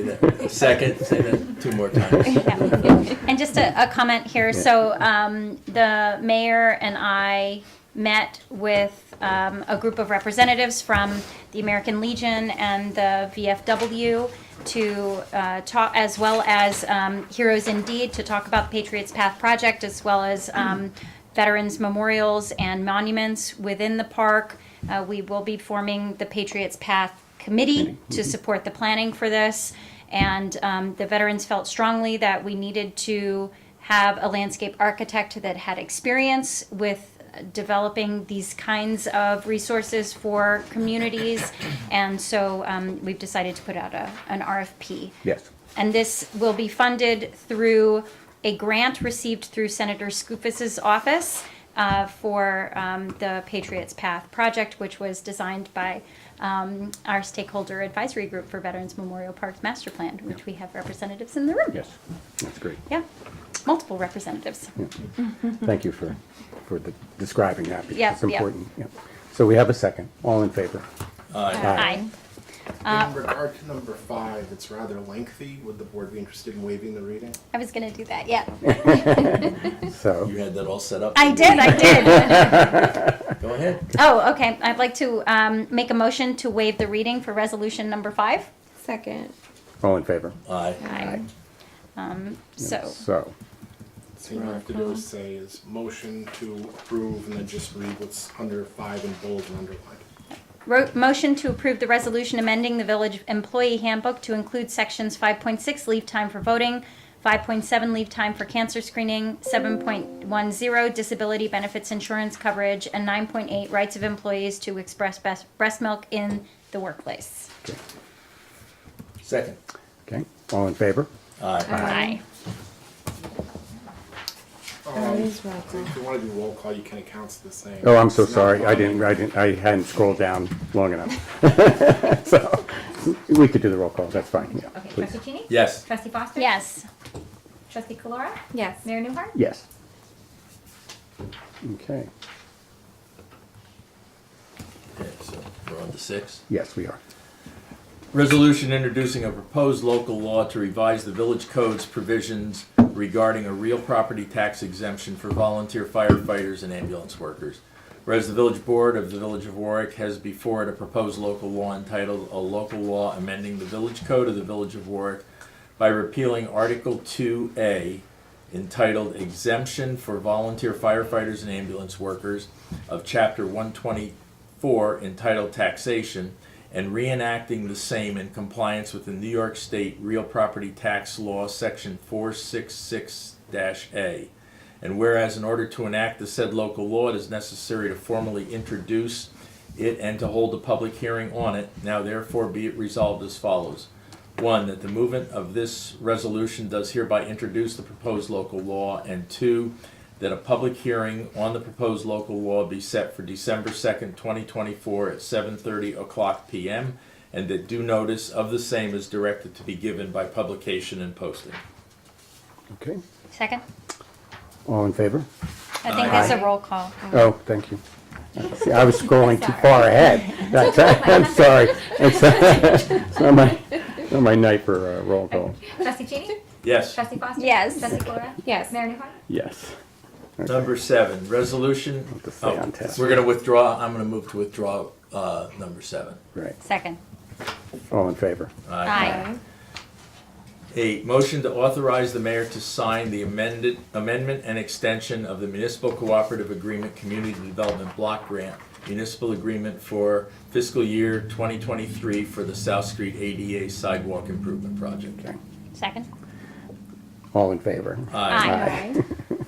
Speaker 3: that. Second, say that 2 more times.
Speaker 8: Yeah. And just a comment here. So the mayor and I met with a group of representatives from the American Legion and the VFW to talk, as well as Heroes Indeed, to talk about the Patriots Path project, as well as veterans memorials and monuments within the park. We will be forming the Patriots Path Committee to support the planning for this. And the veterans felt strongly that we needed to have a landscape architect that had experience with developing these kinds of resources for communities. And so we've decided to put out an RFP.
Speaker 1: Yes.
Speaker 8: And this will be funded through a grant received through Senator Skoufis's office for the Patriots Path project, which was designed by our stakeholder advisory group for Veterans Memorial Parks Master Plan, which we have representatives in the room.
Speaker 1: Yes, that's great.
Speaker 8: Yeah, multiple representatives.
Speaker 1: Thank you for describing that, because
Speaker 8: Yep,
Speaker 1: it's
Speaker 8: yep.
Speaker 1: important. Yep. So we have a second. All in favor?
Speaker 8: Aye.
Speaker 11: In regard to number 5, it's rather lengthy. Would the board be interested in waiving the reading?
Speaker 8: I was gonna do that, yeah.
Speaker 1: So,
Speaker 3: You had that all set up?
Speaker 8: I did.
Speaker 3: Go ahead.
Speaker 8: Oh, okay. I'd like to make a motion to waive the reading for resolution number 5.
Speaker 4: Second.
Speaker 1: all in favor?
Speaker 3: Aye.
Speaker 8: Aye. So,
Speaker 1: So,
Speaker 11: So you have to do is say is motion to approve and then just read what's under 5 in bold and underlined.
Speaker 8: motion to approve the resolution amending the village employee handbook to include sections 5.6 leave time for voting, 5.7 leave time for cancer screening, 7.10 disability benefits insurance coverage, and 9.8 rights of employees to express breast milk in the workplace.
Speaker 3: Second.
Speaker 1: okay, all in favor?
Speaker 3: Aye.
Speaker 8: Aye.
Speaker 11: If you want to do roll call, you can account the same.
Speaker 1: Oh, I'm so
Speaker 11: It's not
Speaker 1: sorry. I hadn't scrolled down long enough. So, we could do the roll call. That's fine, yeah,
Speaker 2: Okay,
Speaker 1: please.
Speaker 2: trustee Cheney?
Speaker 3: Yes.
Speaker 2: Trustee Foster?
Speaker 8: Yes.
Speaker 2: Trustee Calora?
Speaker 4: Yes.
Speaker 2: Mayor Newhart?
Speaker 1: Yes. Okay,
Speaker 3: Okay, so we're on to 6.
Speaker 1: yes, we are.
Speaker 3: Resolution introducing a proposed local law to revise the village code's provisions regarding a real property tax exemption for volunteer firefighters and ambulance workers. Whereas the village board of the Village of Warwick has before it a proposed local law entitled "A Local Law Amending the Village Code of the Village of Warwick by repealing Article 2A entitled Exemption for Volunteer Firefighters and Ambulance Workers of Chapter 124 entitled Taxation, and reenacting the same in compliance with the New York State Real Property Tax Law, Section 466-A. And whereas in order to enact the said local law, it is necessary to formally introduce it and to hold a public hearing on it, now therefore be it resolved as follows. 1, that the movement of this resolution does hereby introduce the proposed local law, and 2, that a public hearing on the proposed local law be set for December 2nd, 2024 at 7:30 p.m., and that due notice of the same is directed to be given by publication and posting.
Speaker 1: Okay,
Speaker 8: Second?
Speaker 1: all in favor?
Speaker 8: I think that's a roll call.
Speaker 1: Oh, thank you. See, I was scrolling too far ahead. I'm sorry. It's not my night for roll call.
Speaker 2: Trustee Cheney?
Speaker 3: Yes.
Speaker 2: Trustee Foster?
Speaker 8: Yes.
Speaker 2: Trustee Calora?
Speaker 4: Yes.
Speaker 2: Mayor Newhart?
Speaker 1: Yes.
Speaker 3: Number 7, resolution.
Speaker 1: To stay on task.
Speaker 3: We're going to withdraw. I'm going to move to withdraw number 7.
Speaker 1: Right,
Speaker 8: Second.
Speaker 1: all in favor?
Speaker 8: Aye.
Speaker 3: 8, motion to authorize the mayor to sign the amendment and extension of the Municipal Cooperative Agreement Community Development Block Grant Municipal Agreement for fiscal year 2023 for the South Street ADA Sidewalk Improvement Project.
Speaker 1: Okay,
Speaker 8: Second?
Speaker 1: all in favor?
Speaker 8: Aye.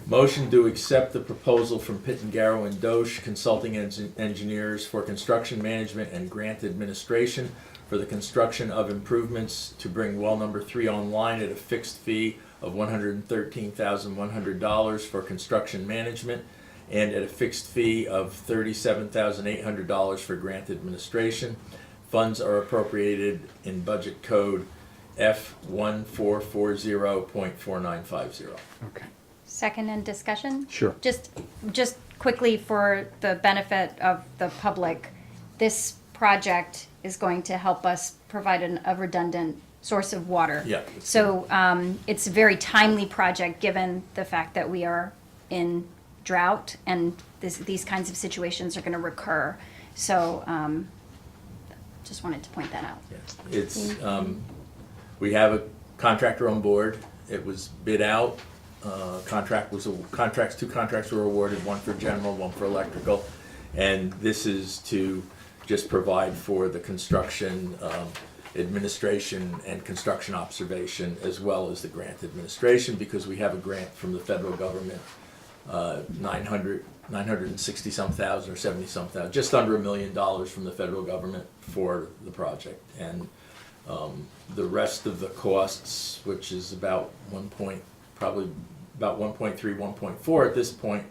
Speaker 3: Motion to accept the proposal from Pitt & Garrow and Dosch Consulting Engineers for construction management and grant administration for the construction of improvements to bring well number 3 online at a fixed fee of $113,100 for construction management and at a fixed fee of $37,800 for grant administration. Funds are appropriated in budget code F1440.4950.
Speaker 1: Okay,
Speaker 8: Second and discussion?
Speaker 1: sure.
Speaker 8: Just quickly for the benefit of the public, this project is going to help us provide a redundant source of water.
Speaker 3: Yeah.
Speaker 8: So it's a very timely project, given the fact that we are in drought and these kinds of situations are going to recur. So just wanted to point that out.
Speaker 3: It's We have a contractor on board. It was bid out. Two contracts were awarded, one for general, one for electrical. And this is to just provide for the construction administration and construction observation, as well as the grant administration, because we have a grant from the federal government, 960 some thousand or 70 some thousand, just under $1 million from the federal government for the project. And the rest of the costs, which is about probably about 1.3, 1.4 at this point,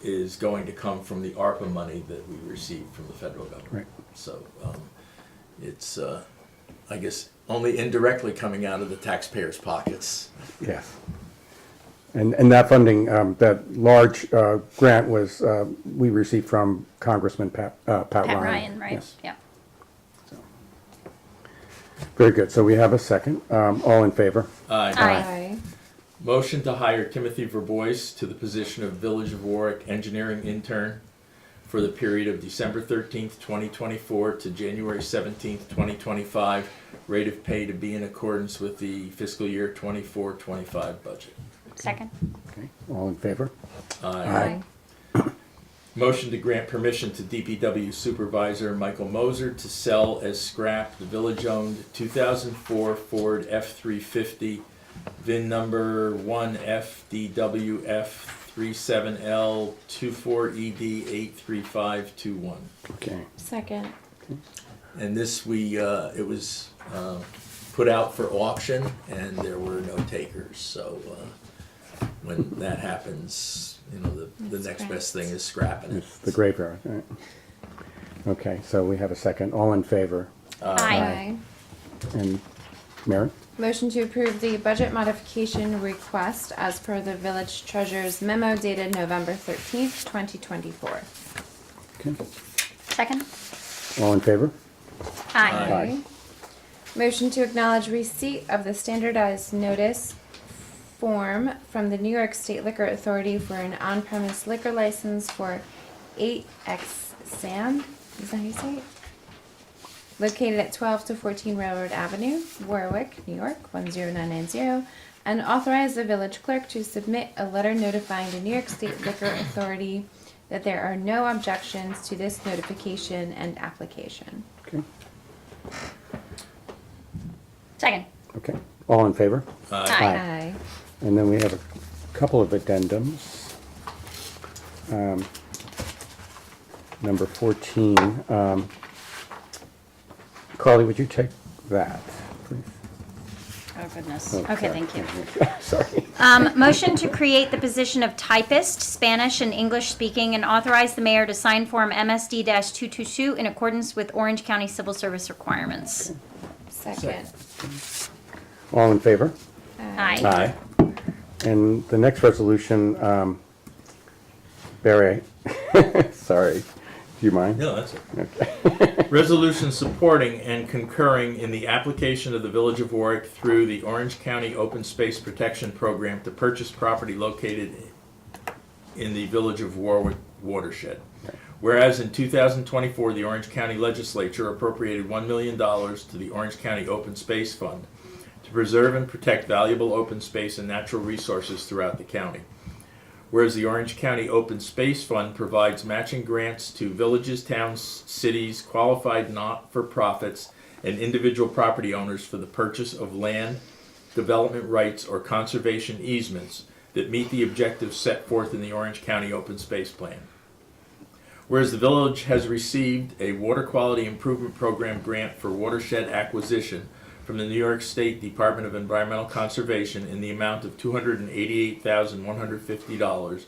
Speaker 3: is going to come from the ARPA money that we received from the federal government.
Speaker 1: Right.
Speaker 3: So it's, I guess, only indirectly coming out of the taxpayers' pockets.
Speaker 1: Yes. And that funding, that large grant was, we received from Congressman Pat Ryan.
Speaker 8: Right?
Speaker 1: Yes.
Speaker 8: Yeah.
Speaker 1: Very good. So we have a second. All in favor?
Speaker 3: Aye.
Speaker 4: Aye.
Speaker 3: Motion to hire Timothy Verbois to the position of Village of Warwick Engineering Intern for the period of December 13th, 2024 to January 17th, 2025. Rate of pay to be in accordance with the fiscal year 24-25 budget.
Speaker 8: Second.
Speaker 1: Okay. All in favor?
Speaker 3: Aye. Motion to grant permission to DPW Supervisor Michael Moser to sell as scrap the village-owned 2004 Ford F-350, VIN number 1FDWF37L24ED83521.
Speaker 1: Okay.
Speaker 4: Second.
Speaker 3: And this, it was put out for auction, and there were no takers. So when that happens, the next best thing is scrapping it.
Speaker 1: It's the graveyard, right? Okay, so we have a second. All in favor?
Speaker 8: Aye.
Speaker 1: And Mary?
Speaker 4: Motion to approve the budget modification request as per the village treasurer's memo dated November 13th, 2024.
Speaker 1: Okay.
Speaker 8: Second.
Speaker 1: All in favor?
Speaker 8: Aye.
Speaker 4: Motion to acknowledge receipt of the standardized notice form from the New York State Liquor Authority for an on-premise liquor license for 8X Sam, is that how you say it? Located at 12 to 14 Railroad Avenue, Warwick, New York, 10990, and authorize the village clerk to submit a letter notifying the New York State Liquor Authority that there are no objections to this notification and application.
Speaker 1: Okay.
Speaker 8: Second.
Speaker 1: Okay. All in favor?
Speaker 8: Aye.
Speaker 4: Aye.
Speaker 1: And then we have a couple of addendums. Number 14. Carly, would you take that, please?
Speaker 8: Oh, goodness.
Speaker 1: Oh,
Speaker 8: Okay,
Speaker 1: sorry.
Speaker 8: thank you.
Speaker 1: Sorry.
Speaker 8: Motion to create the position of typist, Spanish and English speaking, and authorize the mayor to sign Form MSD-222 in accordance with Orange County Civil Service requirements.
Speaker 4: Second.
Speaker 1: All in favor?
Speaker 8: Aye.
Speaker 1: And the next resolution, Barry, sorry, do you mind?
Speaker 3: No, that's it.
Speaker 1: Okay.
Speaker 3: Resolution supporting and concurring in the application of the Village of Warwick through the Orange County Open Space Protection Program to purchase property located in the Village of Warwick watershed. Whereas in 2024, the Orange County Legislature appropriated $1 million to the Orange County Open Space Fund to preserve and protect valuable open space and natural resources throughout the county. Whereas the Orange County Open Space Fund provides matching grants to villages, towns, cities, qualified not-for-profits, and individual property owners for the purchase of land, development rights, or conservation easements that meet the objectives set forth in the Orange County Open Space Plan. Whereas the village has received a Water Quality Improvement Program grant for watershed acquisition from the New York State Department of Environmental Conservation in the amount of $288,150,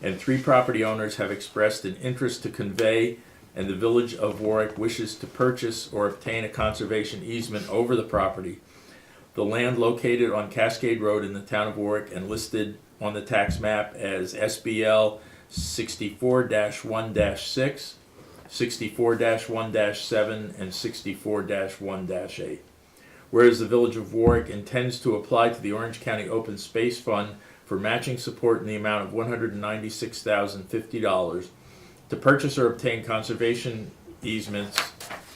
Speaker 3: and 3 property owners have expressed an interest to convey, and the Village of Warwick wishes to purchase or obtain a conservation easement over the property. The land located on Cascade Road in the town of Warwick and listed on the tax map as SBL 64-1-6, 64-1-7, and 64-1-8. Whereas the Village of Warwick intends to apply to the Orange County Open Space Fund for matching support in the amount of $196,050 to purchase or obtain conservation easements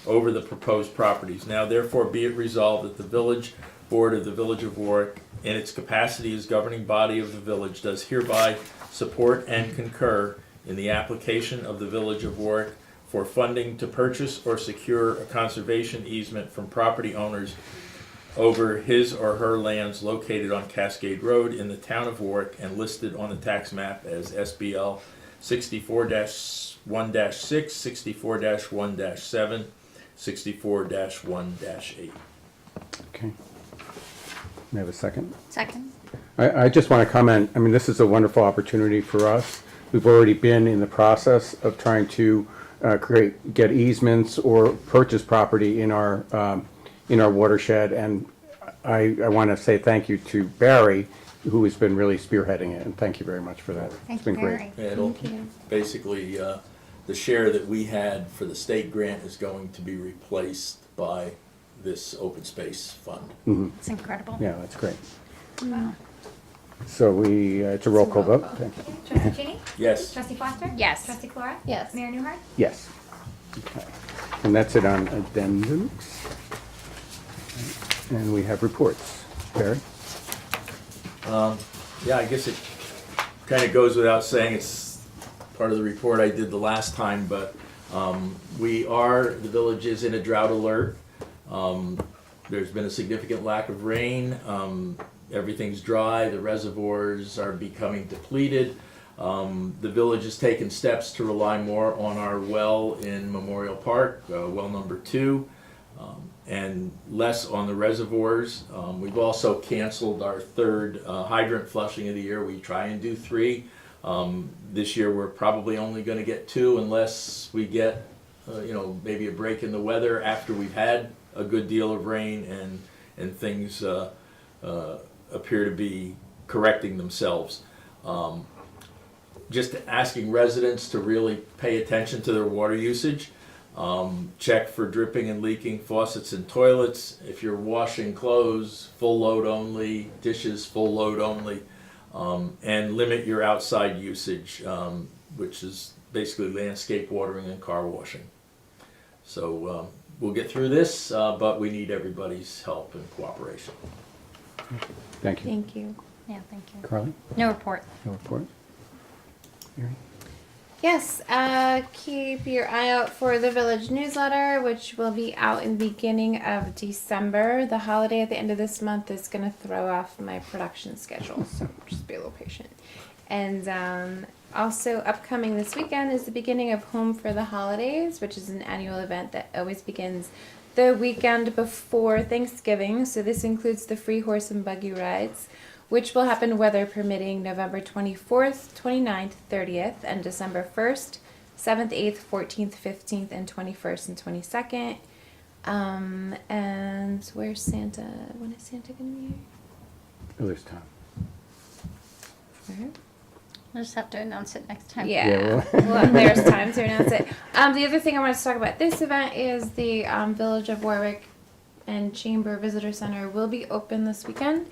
Speaker 3: over the proposed properties. Now therefore be it resolved that the Village Board of the Village of Warwick, in its capacity as governing body of the village, does hereby support and concur in the application of the Village of Warwick for funding to purchase or secure a conservation easement from property owners over his or her lands located on Cascade Road in the town of Warwick and listed on the tax map as SBL 64-1-6, 64-1-7, 64-1-8.
Speaker 1: Okay. May I have a second?
Speaker 8: Second.
Speaker 1: I just want to comment, I mean, this is a wonderful opportunity for us. We've already been in the process of trying to get easements or purchase property in our watershed, and I want to say thank you to Barry, who has been really spearheading it, and thank you very much for that. It's been great.
Speaker 3: It'll basically, the share that we had for the state grant is going to be replaced by this open space fund.
Speaker 8: It's incredible.
Speaker 1: Yeah, that's great.
Speaker 8: Wow.
Speaker 1: So it's a roll call vote. Thank you.
Speaker 2: Trustee Cheney?
Speaker 3: Yes.
Speaker 2: Trustee Foster?
Speaker 8: Yes.
Speaker 2: Trustee Clara?
Speaker 4: Yes.
Speaker 2: Mayor Newhart?
Speaker 1: Yes. Okay. And that's it on addendums. And we have reports. Barry?
Speaker 3: Yeah, I guess it kind of goes without saying, it's part of the report I did the last time, but the village is in a drought alert. There's been a significant lack of rain. Everything's dry, the reservoirs are becoming depleted. The village has taken steps to rely more on our well in Memorial Park, well number 2. And less on the reservoirs. We've also canceled our 3rd hydrant flushing of the year. We try and do 3. This year we're probably only going to get 2 unless we get, maybe a break in the weather after we've had a good deal of rain and things appear to be correcting themselves. Just asking residents to really pay attention to their water usage. Check for dripping and leaking faucets and toilets. If you're washing clothes, full load only, dishes, full load only, and limit your outside usage, which is basically landscape watering and car washing. So we'll get through this, but we need everybody's help and cooperation.
Speaker 1: Thank you.
Speaker 4: Thank you.
Speaker 8: Yeah, thank you.
Speaker 1: Carly?
Speaker 8: No report.
Speaker 1: No report? Mary?
Speaker 4: Yes, keep your eye out for the village newsletter, which will be out in the beginning of December. The holiday at the end of this month is going to throw off my production schedule, so just be a little patient. And also upcoming this weekend is the beginning of Home for the Holidays, which is an annual event that always begins the weekend before Thanksgiving. So this includes the free horse and buggy rides, which will happen weather permitting November 24th, 29th, 30th, and December 1st, 7th, 8th, 14th, 15th, and 21st and 22nd. And where's Santa? When is Santa going to be here?
Speaker 1: Oh, there's time.
Speaker 4: Where?
Speaker 8: We'll just have to announce it next time.
Speaker 4: Yeah, well, there's time to announce it. The other thing I wanted to talk about this event is the Village of Warwick and Chamber Visitor Center will be open this weekend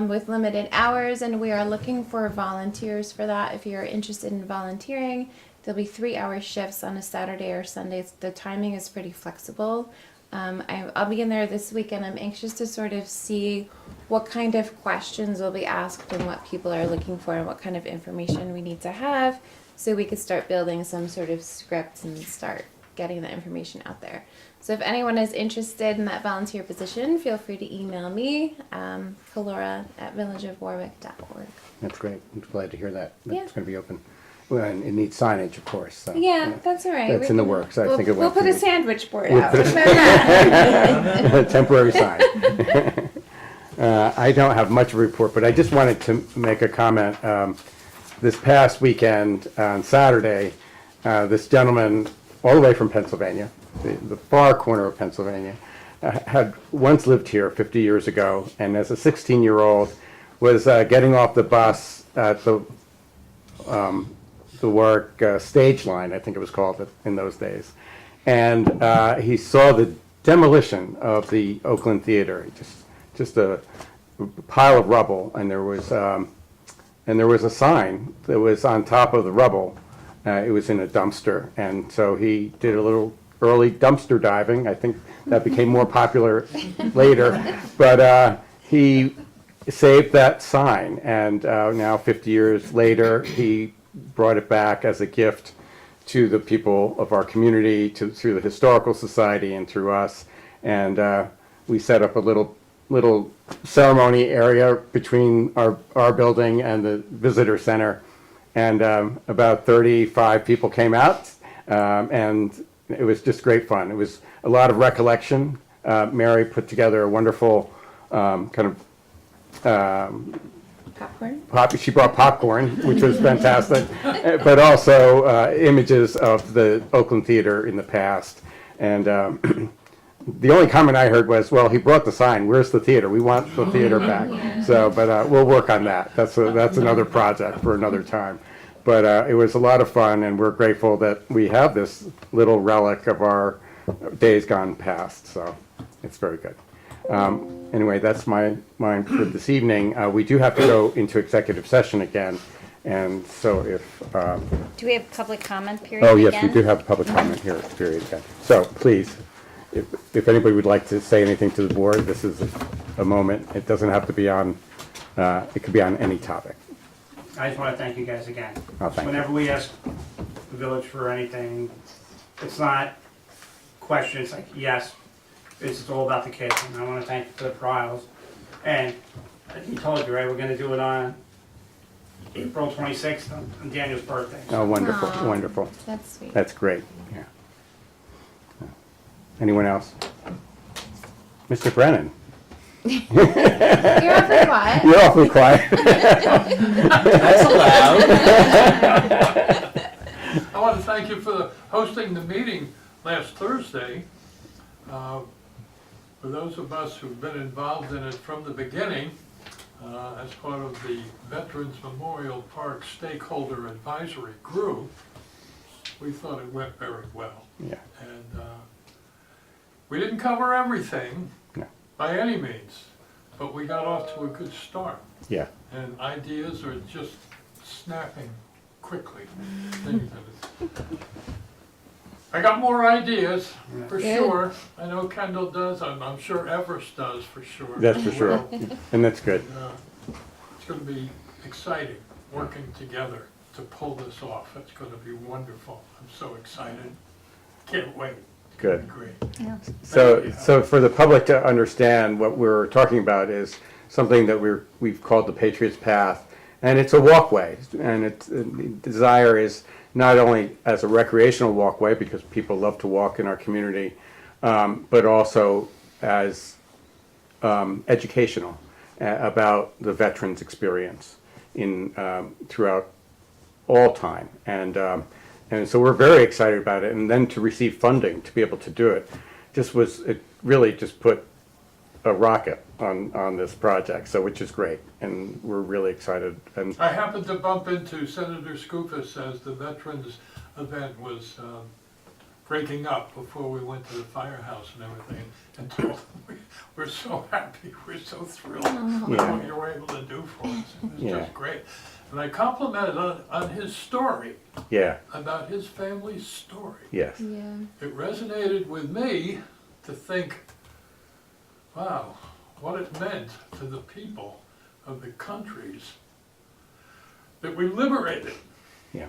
Speaker 4: with limited hours, and we are looking for volunteers for that. If you're interested in volunteering, there'll be 3-hour shifts on a Saturday or Sunday. The timing is pretty flexible. I'll be in there this weekend. I'm anxious to sort of see what kind of questions will be asked and what people are looking for and what kind of information we need to have so we could start building some sort of script and start getting the information out there. So if anyone is interested in that volunteer position, feel free to email me, kalora@villageofwarwick.org.
Speaker 1: That's great. I'm glad to hear that. That's
Speaker 4: Yeah.
Speaker 1: going to be open. Well, and it needs signage, of course. So,
Speaker 4: Yeah, that's all right.
Speaker 1: That's in the works. I think it
Speaker 4: We'll
Speaker 1: went
Speaker 4: put a
Speaker 1: through.
Speaker 4: sandwich board
Speaker 1: We'll
Speaker 4: out.
Speaker 1: put a-
Speaker 4: How about that?
Speaker 1: Temporary sign. I don't have much of a report, but I just wanted to make a comment. This past weekend, on Saturday, this gentleman, all the way from Pennsylvania, the far corner of Pennsylvania, had once lived here 50 years ago, and as a 16-year-old was getting off the bus at the Warwick stage line, I think it was called in those days. And he saw the demolition of the Oakland Theater, just a pile of rubble, and there was a sign that was on top of the rubble. It was in a dumpster, and so he did a little early dumpster diving. I think that became more popular later. But he saved that sign, and now 50 years later, he brought it back as a gift to the people of our community, through the Historical Society and through us. And we set up a little ceremony area between our building and the visitor center. And about 35 people came out, and it was just great fun. It was a lot of recollection. Mary put together a wonderful
Speaker 4: Popcorn?
Speaker 1: she brought popcorn, which was fantastic, but also images of the Oakland Theater in the past. And the only comment I heard was, well, he brought the sign, where's the theater? We want the theater back. So, but we'll work on that. That's another project for another time. But it was a lot of fun, and we're grateful that we have this little relic of our days gone past. So it's very good. Anyway, that's mine for this evening. We do have to go into executive session again, and so if,
Speaker 8: Do we have public comment period
Speaker 1: oh yes, we
Speaker 8: again?
Speaker 1: do have a public comment here period again. So please, if anybody would like to say anything to the board, this is a moment. It doesn't have to be on, it could be on any topic.
Speaker 13: I just want to thank you guys again.
Speaker 1: Oh, thank you.
Speaker 13: Whenever we ask the village for anything, it's not questions, it's like, yes, it's all about the kids. And I want to thank you for the trials. And he told you, right, we're going to do it on April 26th on Daniel's birthday.
Speaker 1: Oh, wonderful,
Speaker 4: Aw.
Speaker 1: wonderful.
Speaker 4: That's sweet.
Speaker 1: That's great, yeah. Anyone else? Mr. Brennan?
Speaker 4: You're awfully quiet.
Speaker 1: You're awfully quiet.
Speaker 3: That's allowed.
Speaker 14: I want to thank you for hosting the meeting last Thursday. For those of us who've been involved in it from the beginning, as part of the Veterans Memorial Park Stakeholder Advisory Group, we thought it went very well.
Speaker 1: Yeah.
Speaker 14: And we didn't cover everything
Speaker 1: No.
Speaker 14: by any means, but we got off to a good start.
Speaker 1: Yeah,
Speaker 14: And ideas are just snapping quickly. Things that is- I got more ideas, for
Speaker 4: Good.
Speaker 14: sure. I know Kendall does, I'm sure Everest does, for sure.
Speaker 1: that's for sure.
Speaker 14: Well,
Speaker 1: And that's good.
Speaker 14: It's gonna be exciting, working together to pull this off. It's gonna be wonderful. I'm so excited. Can't wait.
Speaker 1: Good.
Speaker 14: Great.
Speaker 1: So for the public to understand, what we're talking about is something that we've called the Patriots Path. And it's a walkway, and the desire is not only as a recreational walkway, because people love to walk in our community, but also as educational about the veterans' experience throughout all time. And so we're very excited about it. And then to receive funding to be able to do it, it really just put a rocket on this project, so which is great, and we're really excited. And
Speaker 14: I happened to bump into Senator Skoufis as the Veterans event was breaking up before we went to the firehouse and everything, and told him, we're so happy, we're so thrilled with
Speaker 1: Yeah.
Speaker 14: what you were able to do for us. It was
Speaker 1: Yeah.
Speaker 14: just great. And I complimented on his story,
Speaker 1: yeah,
Speaker 14: about his family's story.
Speaker 1: yes,
Speaker 4: Yeah.
Speaker 14: It resonated with me to think, wow, what it meant to the people of the countries that we liberated.
Speaker 1: yeah.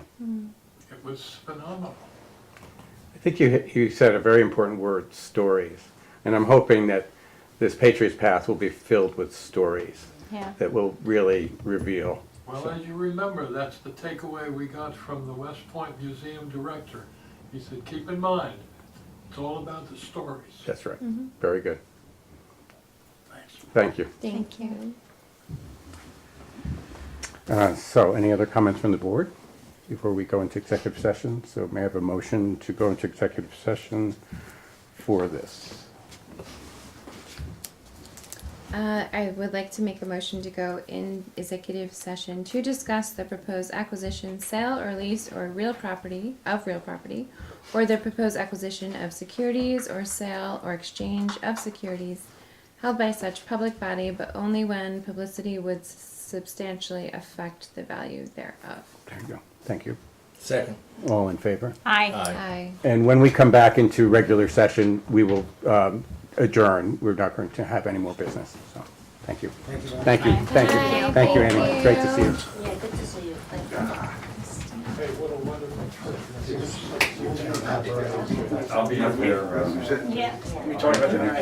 Speaker 14: It was phenomenal.
Speaker 1: I think you said a very important word, stories. And I'm hoping that this Patriots Path will be filled with stories
Speaker 8: Yeah.
Speaker 1: that will really reveal.
Speaker 14: Well, as you remember, that's the takeaway we got from the West Point Museum director. He said, keep in mind, it's all about the stories.
Speaker 1: That's right. Very good.
Speaker 14: Thanks.
Speaker 1: Thank you.
Speaker 4: Thank you.
Speaker 1: So any other comments from the board before we go into executive session? So may I have a motion to go into executive session for this?
Speaker 4: I would like to make a motion to go in executive session to discuss the proposed acquisition, sale, or lease or real property, or the proposed acquisition of securities or sale or exchange of securities held by such public body, but only when publicity would substantially affect the value thereof.
Speaker 1: There you go. Thank you.
Speaker 3: Second.
Speaker 1: All in favor?
Speaker 8: Aye.
Speaker 4: Aye.
Speaker 1: And when we come back into regular session, we will adjourn. We're not going to have any more business, so, thank you. Thank you, thank you,
Speaker 4: Bye.
Speaker 1: thank you, Amy.
Speaker 4: Thank
Speaker 1: Great to see you.
Speaker 4: you.
Speaker 2: Yeah, good to see you. Thank you.
Speaker 14: I'll be up there.
Speaker 8: Yeah.
Speaker 14: We talked about tonight.